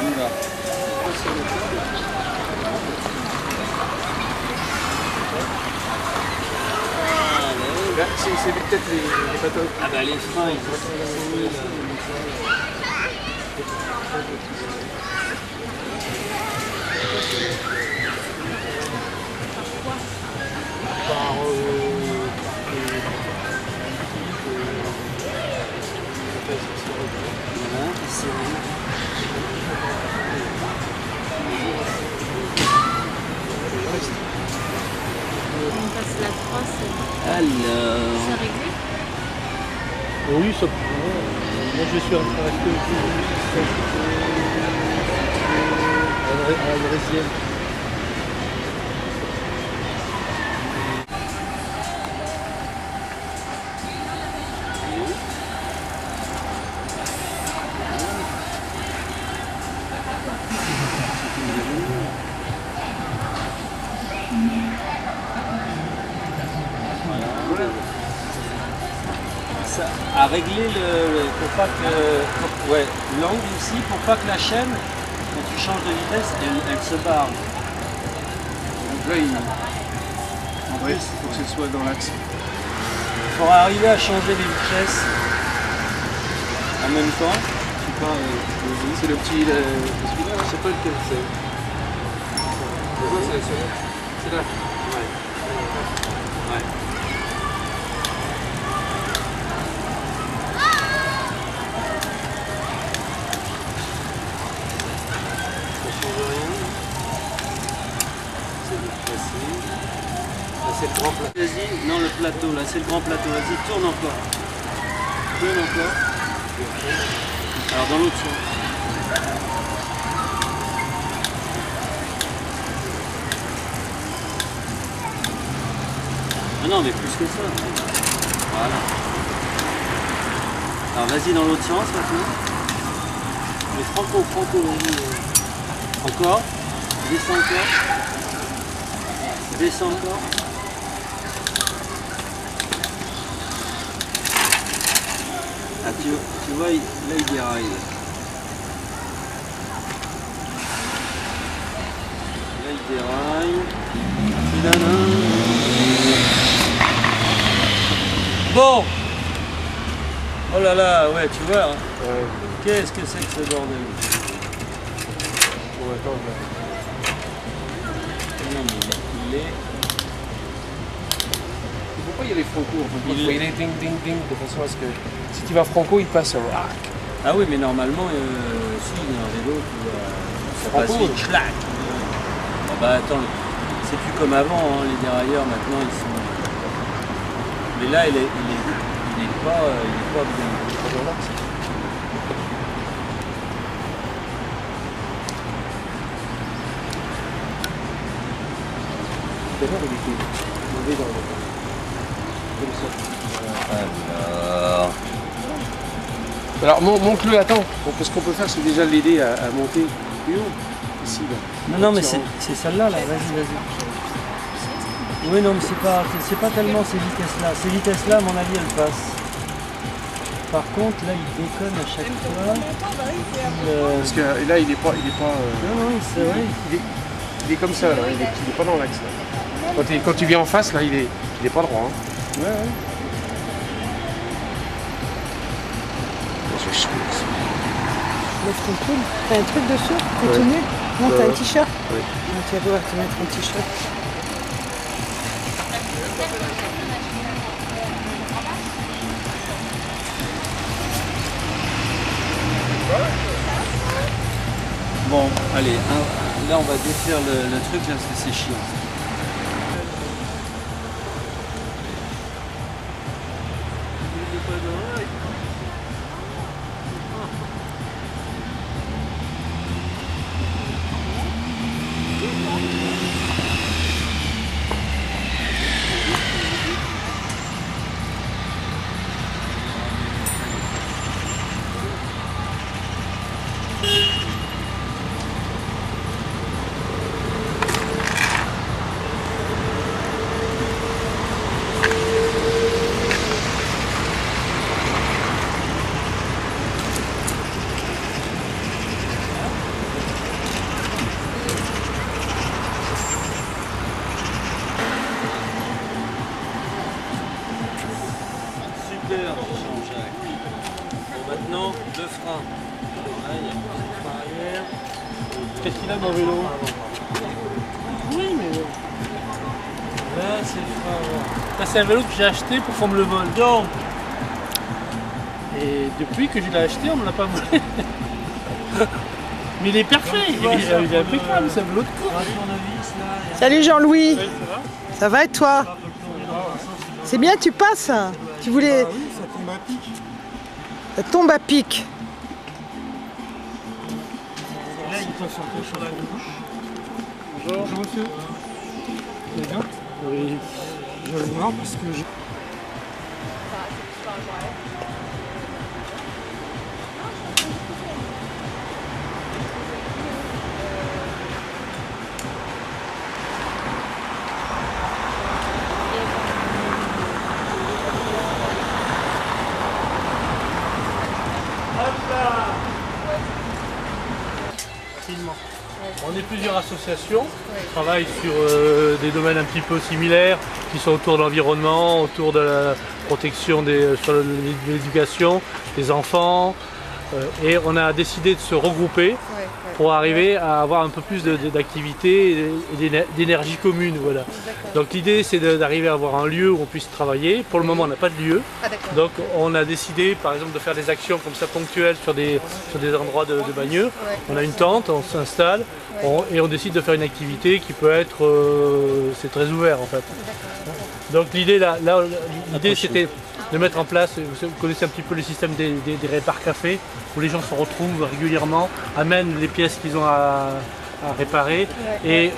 On y va. C'est peut-être les bateaux. Ah bah les freins, ils sont... Voilà, c'est On passe la 3, c'est alors... réglé. Oui, ça pourrait. Moi je suis en train de rester au à la résienne. Ça, à régler pour pas que ouais, l'angle aussi, pour pas que la chaîne, quand tu changes de vitesse, elle se barre. Donc là, en vrai, il faut que ce soit dans l'axe. Il faudra arriver à changer les vitesses en même temps. Je sais pas, C'est le petit. Celui-là, je sais pas lequel c'est. C'est là. ouais. Ouais. C'est le grand plateau. Vas-y, non le plateau là, c'est le grand plateau. Vas-y, tourne encore. Tourne encore. Alors dans l'autre sens. Ah non mais plus que ça. Voilà. Alors vas-y dans l'autre sens maintenant. Mais franco, vas-y. Encore. Descends encore. Descends encore. Ah, tu vois, là il déraille. Là il déraille. Bon. Oh là là, ouais, tu vois. Hein. Ouais. Qu'est-ce que c'est que ce bordel? Bon, attends, Non, mais il est... pourquoi il y a les franco en fait? Il Il faut y aller ding ding ding de façon à ce que si tu vas franco, il passe rack. Ah oui, mais normalement, si, il y a un vélo qui ça passe Franco, vite, clac. Ah bah attends, c'est plus comme avant, hein, les dérailleurs maintenant ils sont... Mais là, il est pas bien. dans l'axe. Tout à l'heure, il était mauvais dans le... Alors monte-le, attends. Ce qu'on peut faire, c'est déjà l'aider à monter plus haut. Ici, là. Non, mais c'est celle-là, là, vas-y. Oui, non, mais c'est pas tellement ces vitesses-là. Ces vitesses-là, à mon avis, elles passent. Par contre, là, il déconne à chaque fois. Parce que là, il est pas. Non, c'est vrai. Il est comme ça, là. Il est pas dans l'axe. Quand tu viens en face, là, il est pas droit. Hein. Ouais. Lève ton pull. T'as un truc dessus? T'es tout nu? Non, t'as un t-shirt? Oui. Donc, tu vas devoir te mettre un t-shirt. Bon, allez, là, on va défaire le truc, là, parce que c'est chiant. Qu'est-ce qu'il a mon vélo? Oui, mais... Là, c'est le frein avant. Ça, c'est un vélo que j'ai acheté pour qu'on me le vole. Non. Et depuis que je l'ai acheté, on me l'a pas volé. Mais il est parfait, il est impeccable, c'est un vélo de course. Salut Jean-Louis. Ouais, ça va. Ça va et toi? C'est bien, tu passes. Tu voulais... Oui, ça tombe à pic. Ça tombe à pic. Là, il peut sortir sur la gauche. Bonjour monsieur. Vous allez bien? Oui. Je vais voir parce que je... Facilement. On est plusieurs associations qui travaillent sur des domaines un petit peu similaires, qui sont autour de l'environnement, autour de la protection sur l'éducation des enfants. Et on a décidé de se regrouper pour arriver à avoir un peu plus d'activité et d'énergie commune. Voilà. Donc l'idée c'est d'arriver à avoir un lieu où on puisse travailler. Pour le moment on n'a pas de lieu. Donc on a décidé par exemple de faire des actions comme ça ponctuelles sur des endroits de Bagneux. On a une tente, on s'installe et on décide de faire une activité qui peut être... c'est très ouvert en fait. Donc l'idée l'idée c'était de mettre en place, vous connaissez un petit peu le système des répars cafés, où les gens se retrouvent régulièrement, amènent les pièces qu'ils ont à réparer et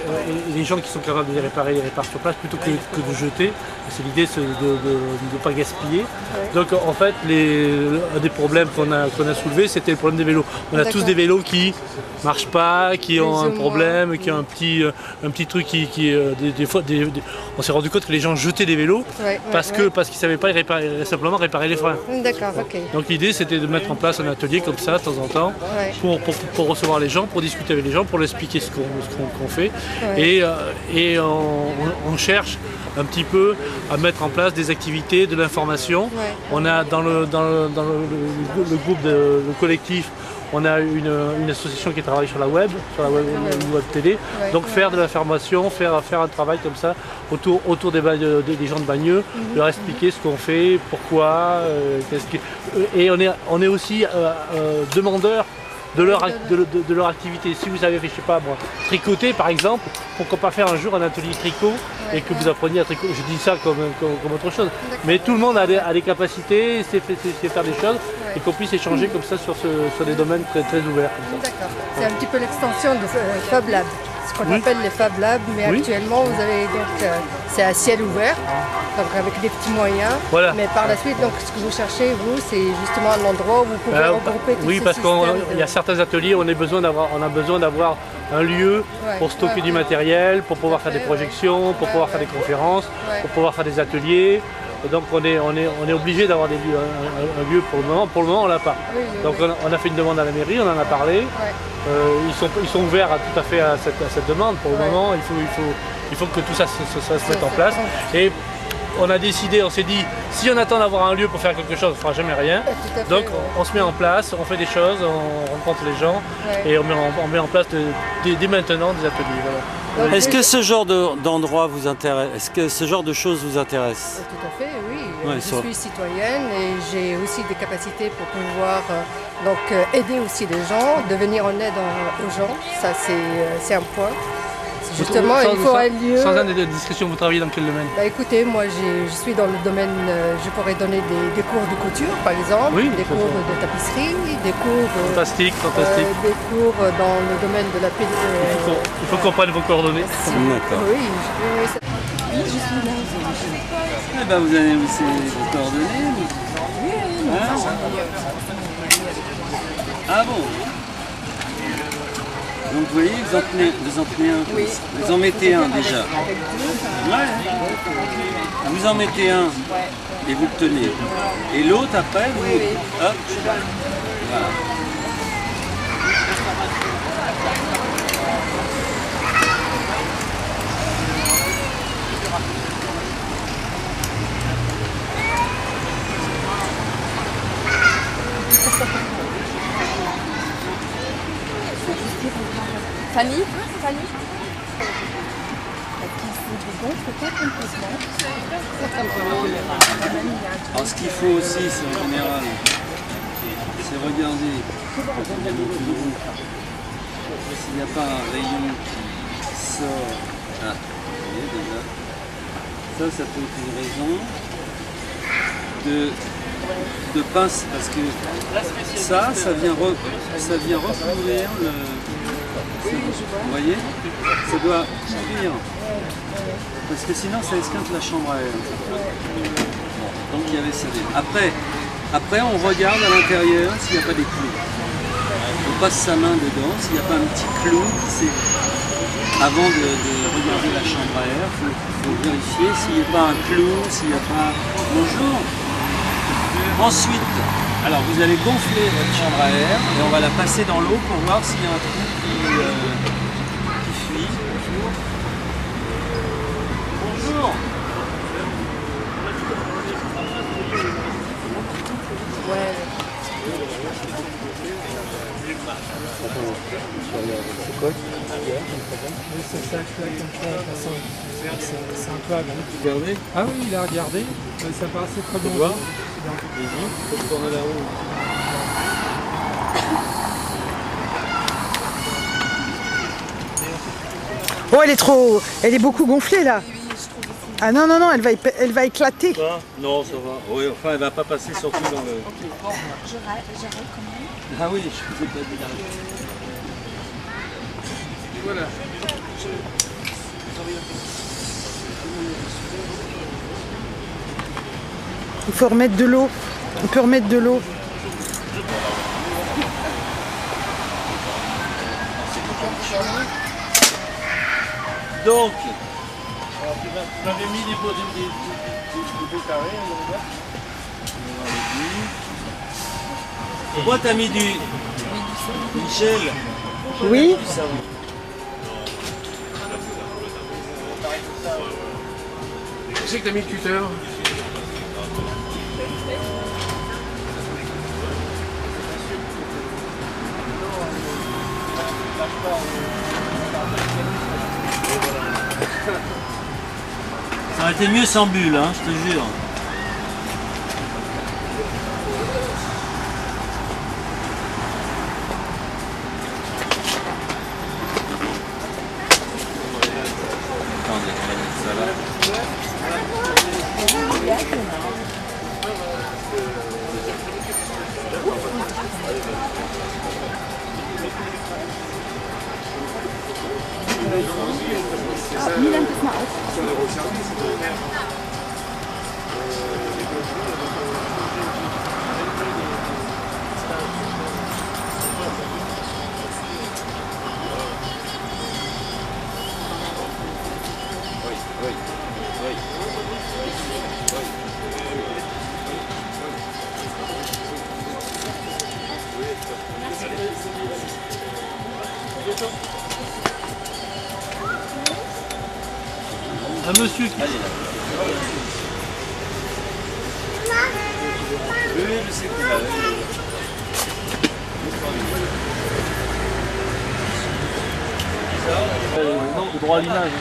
les gens qui sont capables de les réparer sur place plutôt que de jeter. C'est l'idée de ne pas gaspiller. Donc en fait, un des problèmes qu'on a soulevé, c'était le problème des vélos. On a tous des vélos qui marchent pas, qui ont un problème, qui ont un petit truc des fois, on s'est rendu compte que les gens jetaient des vélos parce qu'ils ne savaient pas simplement réparer les freins. D'accord, ok. Donc l'idée c'était de mettre en place un atelier comme ça de temps en temps pour recevoir les gens, pour discuter avec les gens, pour leur expliquer ce qu'on fait. Et on cherche un petit peu à mettre en place des activités, de l'information. On a dans le groupe, le collectif, on a une association qui travaille sur la web télé. Donc faire de l'information, faire un travail comme ça autour des gens de Bagneux, leur expliquer ce qu'on fait, pourquoi, et on est aussi demandeurs de leur activité. Si vous avez fait, je sais pas moi, tricoter par exemple, pourquoi pas faire un jour un atelier tricot et que vous appreniez à tricoter. Je dis ça comme autre chose. Mais tout le monde a des capacités, sait faire des choses et qu'on puisse échanger comme ça sur des domaines très, très ouverts. D'accord. C'est un petit peu l'extension de Fab Lab, ce qu'on appelle les Fab Labs, mais actuellement vous avez donc c'est à ciel ouvert, donc avec des petits moyens. Voilà. Mais par la suite, donc ce que vous cherchez, vous, c'est justement un endroit où vous pouvez regrouper tous ces parce qu'il y a certains ateliers, on a besoin d'avoir un lieu pour stocker du matériel, pour pouvoir faire des projections, pour pouvoir faire des conférences, pour pouvoir faire des ateliers. Donc on est obligé d'avoir un lieu pour le moment. Pour le moment on l'a pas. Donc on a fait une demande à la mairie, on en a parlé. Ils sont ouverts tout à fait à cette demande. Pour le moment il faut que tout ça se mette en place. Et on a décidé, on s'est dit, si on attend d'avoir un lieu pour faire quelque chose, on ne fera jamais rien. Donc on se met en place, on fait des choses, on rencontre les gens et on met en place dès maintenant des ateliers. Voilà. Est-ce que ce genre d'endroit vous intéresse? Est-ce que ce genre de choses vous intéresse? Tout à fait, oui. Je suis citoyenne et j'ai aussi des capacités pour pouvoir aider aussi les gens, de venir en aide aux gens. Ça, c'est un point. Justement, il faut un lieu... Sans indiscrétion, vous travaillez dans quel domaine? Écoutez, moi je suis dans le domaine, je pourrais donner des cours de couture par exemple, des cours de tapisserie, des cours... Fantastique. Des cours dans le domaine de la pédagogie. Il faut qu'on prenne vos coordonnées. D'accord. Oui, je suis là. Vous avez aussi vos coordonnées. Ah bon? Donc vous voyez, vous en tenez un. Vous en mettez un déjà. Vous en mettez un et vous le tenez. Et l'autre après, vous... Hop. Voilà. Fanny. Alors ce qu'il faut aussi, c'est en général, c'est regarder s'il n'y a pas un rayon qui sort. Ah, vous voyez déjà. Ça peut être une raison de pince, parce que ça vient recouvrir le... Vous voyez, ça doit couvrir, parce que sinon ça esquinte la chambre à air. Bon, donc il y avait ça. Après on regarde à l'intérieur s'il n'y a pas des clous. On passe sa main dedans, s'il n'y a pas un petit clou, avant de regarder la chambre à air, il faut vérifier s'il n'y a pas un clou, s'il n'y a pas... Bonjour. Ensuite, alors vous allez gonfler votre chambre à air et on va la passer dans l'eau pour voir s'il y a un trou qui fuit. Bonjour. C'est quoi? Ça claque comme ça, c'est un peu agressif. Regardez. Ah oui, il a regardé, ça paraissait très bon. Tu vois? Il faut tourner là-haut. Oh, elle est beaucoup gonflée là. Ah non, elle va éclater. Ça? Non, ça va. Oui, enfin, elle va pas passer surtout dans le... J'arrête quand même. Ah oui, je ne peux pas dire. Voilà. Il faut remettre de l'eau. On peut remettre de l'eau. Donc, Vous avez mis des beaux carrés, pourquoi t'as mis du... Michel? Oui. Qui c'est que t'as mis le cutter? Ça aurait été mieux sans bulle, hein, je te jure. Attendez, on va mettre ça là. Milan, pass mal auf. Un monsieur qui... Oui, je sais que là. Non, le droit à l'image.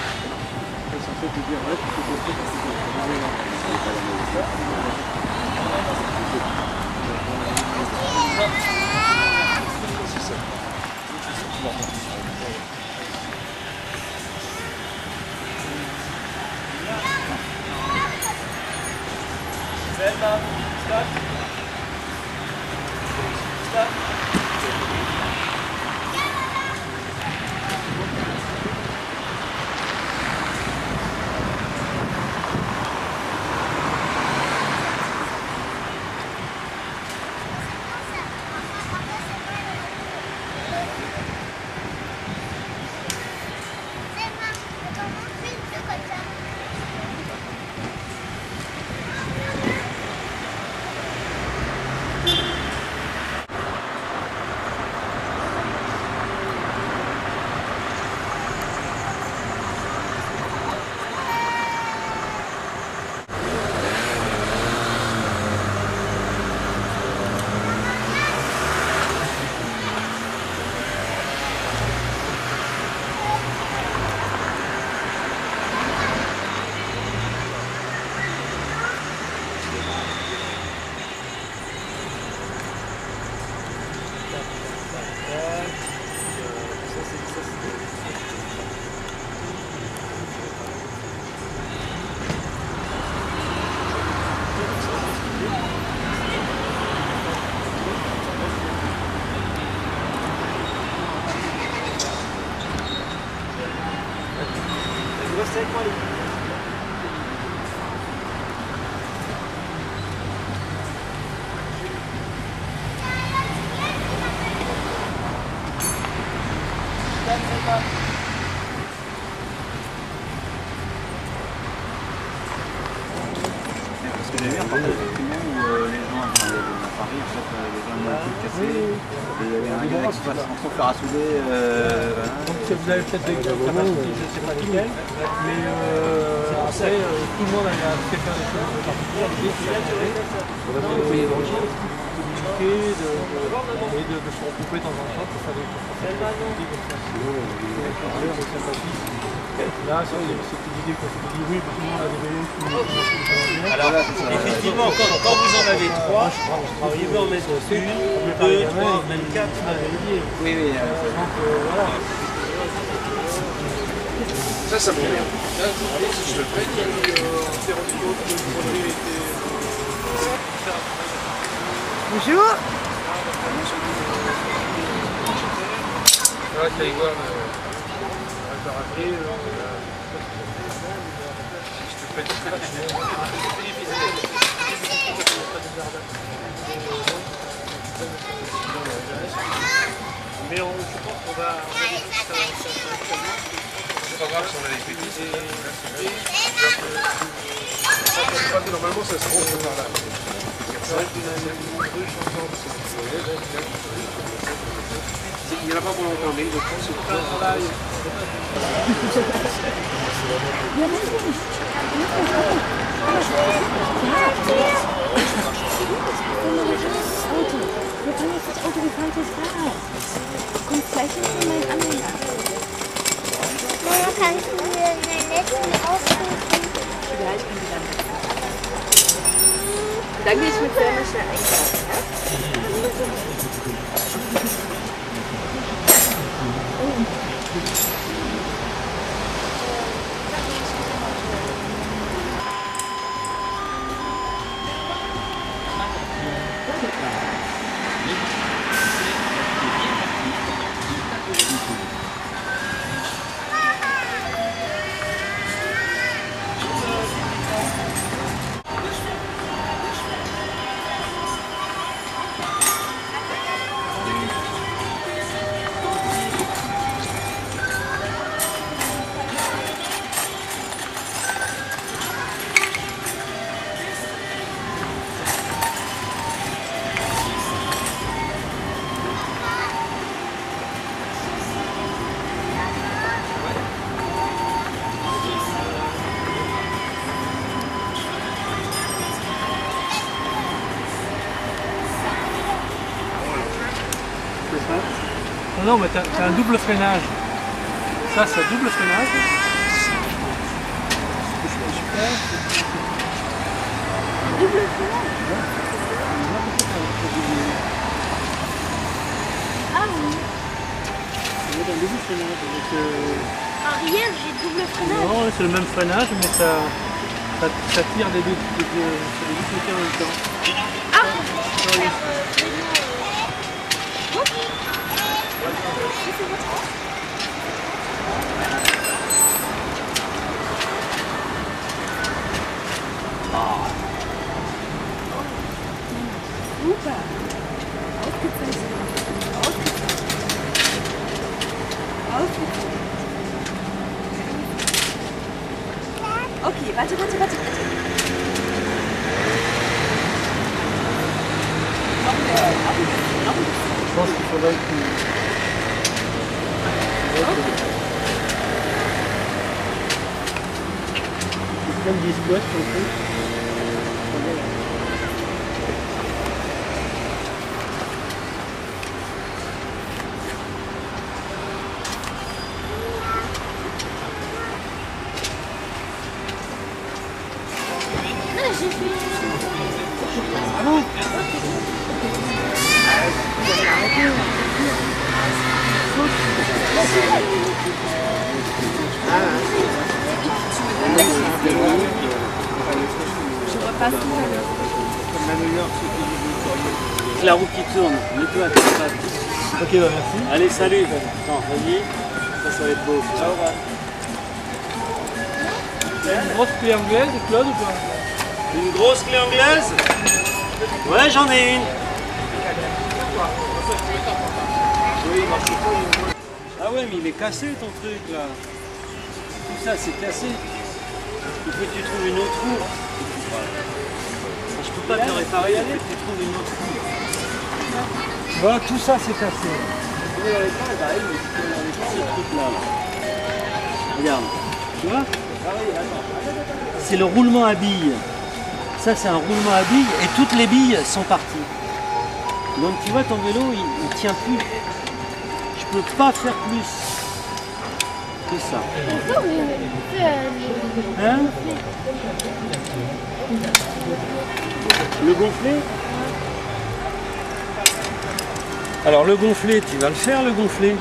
Parce que j'avais vu un reportage effectivement où les gens, à Paris, en fait, les gens ont tout cassé. Et il y avait un gars qui se passe en fer à souder. Donc vous avez peut-être des capacités, je ne sais pas lesquelles, mais après, tout le monde a fait faire des choses particulières. De se regrouper de temps en temps pour faire des activités comme ça. Là, c'est une idée qu'on s'est dit, oui, tout le monde a des vélos qui alors, effectivement, quand vous en avez 3, vous pouvez en mettre 1, 2, 3, même 4. Oui, oui. Donc voilà. Ça me convient. Là, si je le fais, on s'est rendu compte que le produit était... Bonjour. Là, tu allais voir le réparateur. Je te fais tout Mais je pense qu'on va c'est pas grave si on a les bêtises. Normalement, ça se rentre par là. Il n'y en a pas pour longtemps, mais je pense que Wir können jetzt das Auto gefahren fürs Fahrrad. Kommt gleich hinter meinen Anhänger. Mama, kannst du mir den letzten ausrufen? Gleich können die dann. Dann gehe ich mit Selma schnell einkaufen, ja? Non, mais t'as un double freinage. Ça, c'est un double freinage. Double freinage. Ah oui. Un double freinage avec... Arrière, j'ai double freinage. Non, c'est le même freinage, mais ça tire des deux côtés en même temps. Ah, super. Ausgezeichnet. Ausgezeichnet. Okay, warte. Je pense qu'il faudrait que... Plein de disques sur le coup. La roue qui tourne, mets-toi à ta patte. Ok, bah merci. Allez, salut. Attends, vas-y. Ça va être beau. Ciao. Une grosse clé anglaise, Claude, ou pas? Une grosse clé anglaise? Ouais, j'en ai une. Ah ouais, mais il est cassé ton truc là. Tout ça c'est cassé. Il faut que tu trouves une autre roue. Je peux pas te réparer, il faut que tu trouves une autre roue. Voilà, tout ça c'est cassé. Ce truc là. Regarde. Tu vois? C'est le roulement à billes. Ça c'est un roulement à billes et toutes les billes sont parties. Donc tu vois ton vélo il tient plus. Je peux pas faire plus que ça. Hein? Le gonflé? Alors le gonflé, tu vas le faire le gonflé.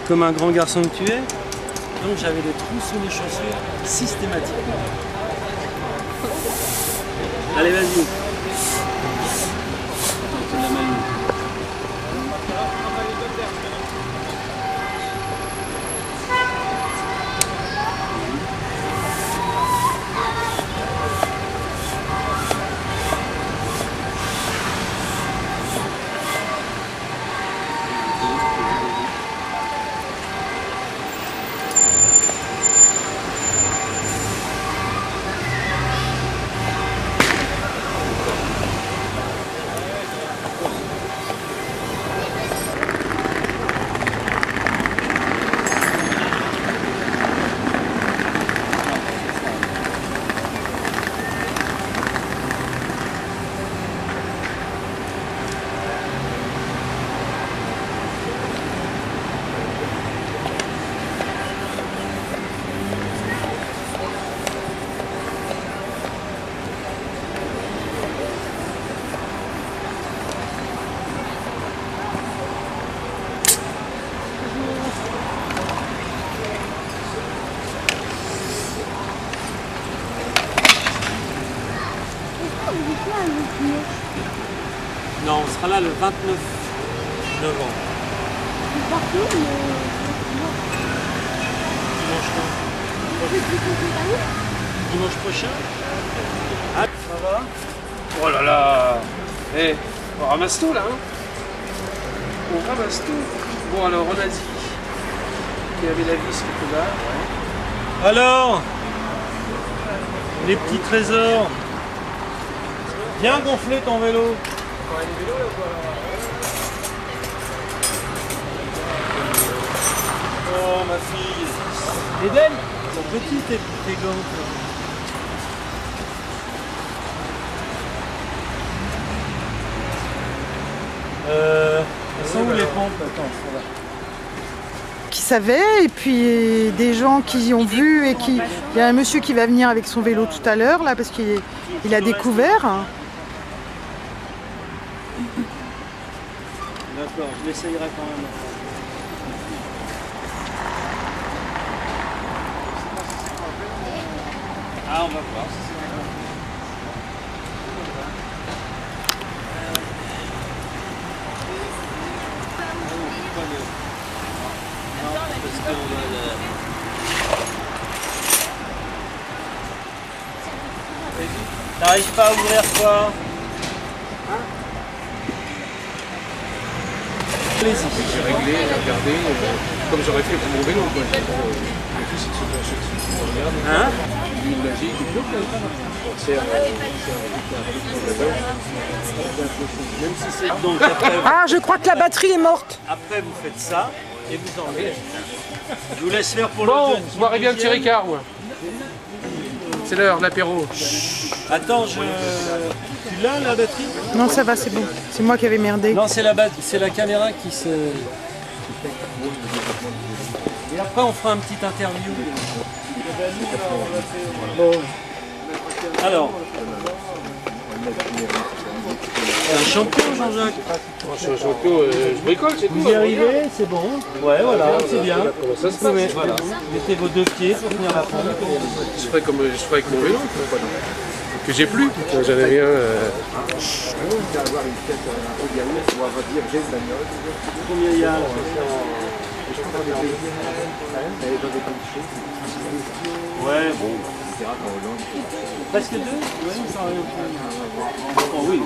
Comme un grand garçon que tu es. Donc j'avais des trous sous les chaussures systématiquement. Allez vas-y. C'est de la maille. Non, on sera là le 29 novembre. Dimanche prochain. Ah, ça va? Oh là là. Eh, on ramasse tout là, hein. On ramasse tout. Bon alors, on a dit qu'il y avait la vis quelque part. Alors, les petits trésors. Viens gonfler ton vélo. Oh ma fille. Eden, ton petit tes gants. Elles sont où les pompes? Attends, voilà. Qui savaient, et puis des gens qui ont vu, et qui... Il y a un monsieur qui va venir avec son vélo tout à l'heure, là, parce qu'il a découvert. D'accord, je l'essayerai quand même. Ah, on va voir si c'est d'accord. T'arrives pas à ouvrir quoi? J'ai réglé, j'ai regardé, comme j'aurais fait pour mon vélo. Quoi. Le tout, c'est de se pencher dessus. On regarde. Hein? L'huile magique, du coup, on sert même si c'est donc après. Ah, je crois que la batterie est morte. Après, vous faites ça et vous enlevez. Je vous laisse faire pour bon, le je boirais bien le petit Ricard, moi. C'est l'heure de l'apéro. Attends, tu l'as la batterie? Non, ça va, c'est bon. C'est moi qui avais merdé. Non, c'est la caméra qui se... Et après, on fera un petit interview. Bon. Alors. C'est un champion, Jean-Jacques. Je suis un champion, je bricole, c'est tout. Vous y arrivez, c'est bon. Ouais, voilà, c'est bien. Comment ça se passe? Voilà. Mettez vos deux pieds pour tenir la pompe. Je ferai comme je ferai avec mon vélo. Que j'ai plus. J'en avais un. Combien il y a là? Ouais, bon. Presque 2? Oui, ça aurait oh, oui.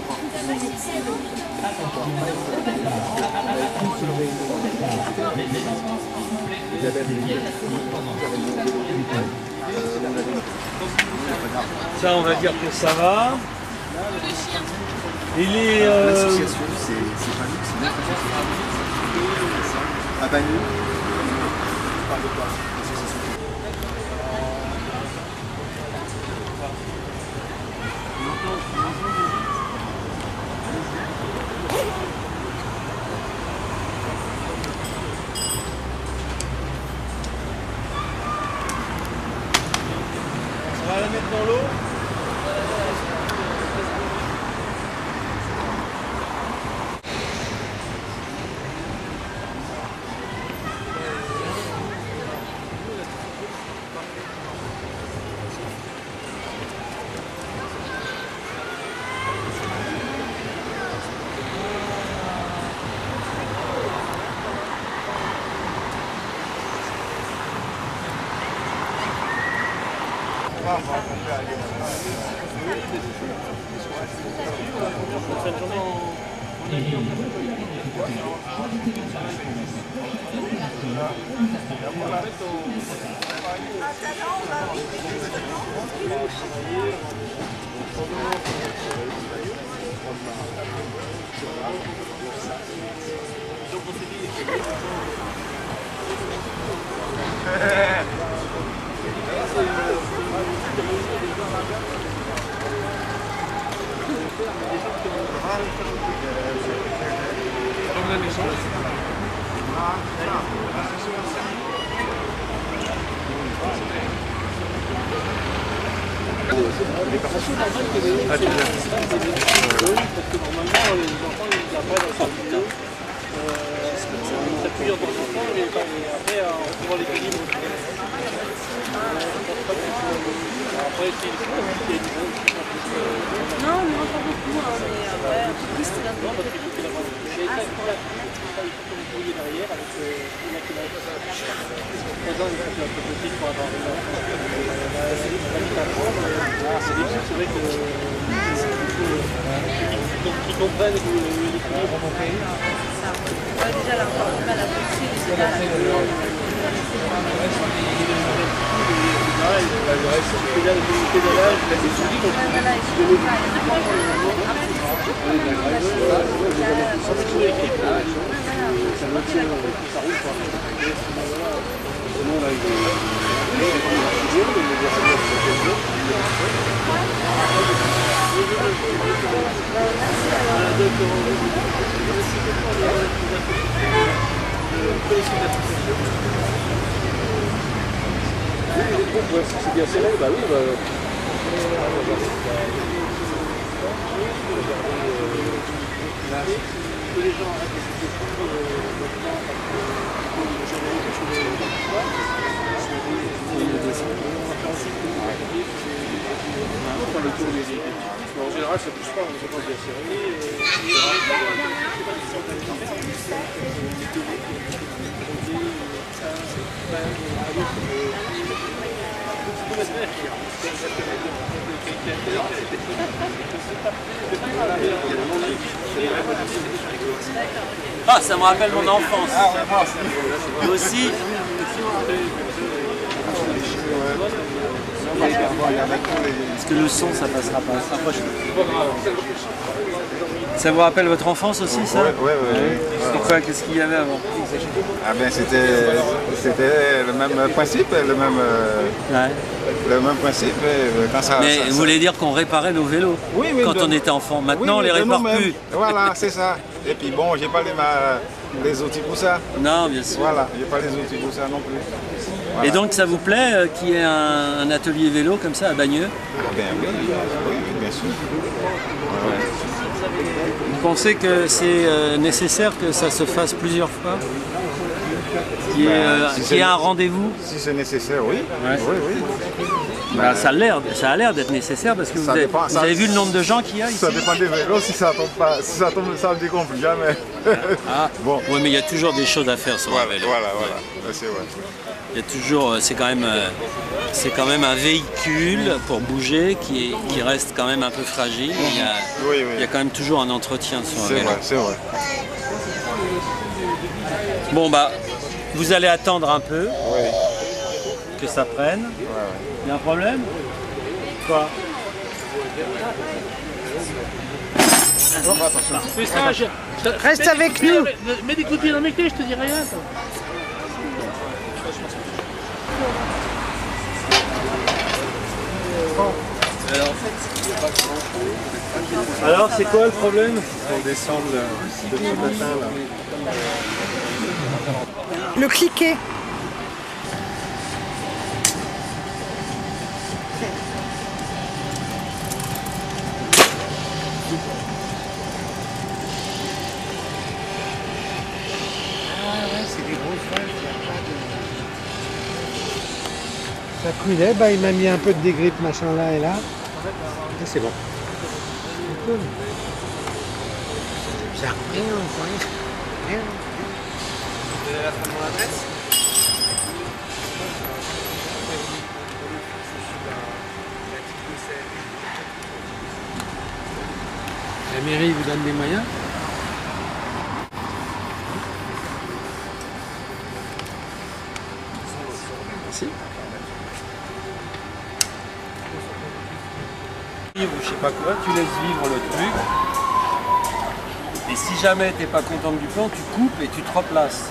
Ça, on va dire que ça va. Il est... L'association, c'est pas nous, c'est notre association. À Bagneux. On parle de quoi? On va la mettre dans l'eau. Non, moi pas beaucoup, hein, mais après, plus c'est la Qui comprennent que l'équilibre remonté. déjà là, on a la possible, c'est là. C'est bien serré, bah oui. Les gens arrêtent en général, ça bouge pas, on est pas bien serré. Ah, ça me rappelle mon enfance. Moi aussi. Parce que le son, ça passera pas. Ça vous rappelle votre enfance aussi, ça? Oui. Pourquoi? Qu'est-ce qu'il y avait avant? Ah ben c'était le même principe, le même principe. Quand ça, mais vous voulez dire qu'on réparait nos vélos quand on était enfant. Maintenant, on les répare plus. Voilà, c'est ça. Et puis bon, j'ai pas les outils pour ça. Non, bien sûr. Voilà, j'ai pas les outils pour ça non plus. Voilà. Et donc, ça vous plaît qu'il y ait un atelier vélo comme ça à Bagneux? Ben oui, bien sûr. Ouais. Vous pensez que c'est nécessaire que ça se fasse plusieurs fois? Qu'il y ait un rendez-vous? Si c'est nécessaire, oui. Ouais. Oui. Ben, ça a l'air d'être nécessaire parce que vous avez vu le nombre de gens qu'il y a ici? Ça dépend des vélos, si ça tombe pas, si ça tombe, ça ne décompte jamais. Ah, bon. Oui, mais il y a toujours des choses à faire sur un vélo. Voilà, c'est vrai. Il y a toujours, c'est quand même un véhicule pour bouger qui reste quand même un peu fragile. Il y a quand même toujours un entretien sur un vélo. C'est vrai. Bon bah, vous allez attendre un peu que ça prenne. Il y a un problème? Quoi? Reste avec nous. Mets des coups de pied dans mes clés, je te dis rien. Alors, c'est quoi le problème? On descend depuis le matin là. Le cliquet. Ça coulait, bah, il m'a mis un peu de dégrippe machin là et là. Et c'est bon. J'ai repris, rien. Vous avez la fin de mon adresse? La mairie vous donne des moyens? Merci. Ou je sais pas quoi, tu laisses vivre le truc. Et si jamais t'es pas content du plan, tu coupes et tu te replaces.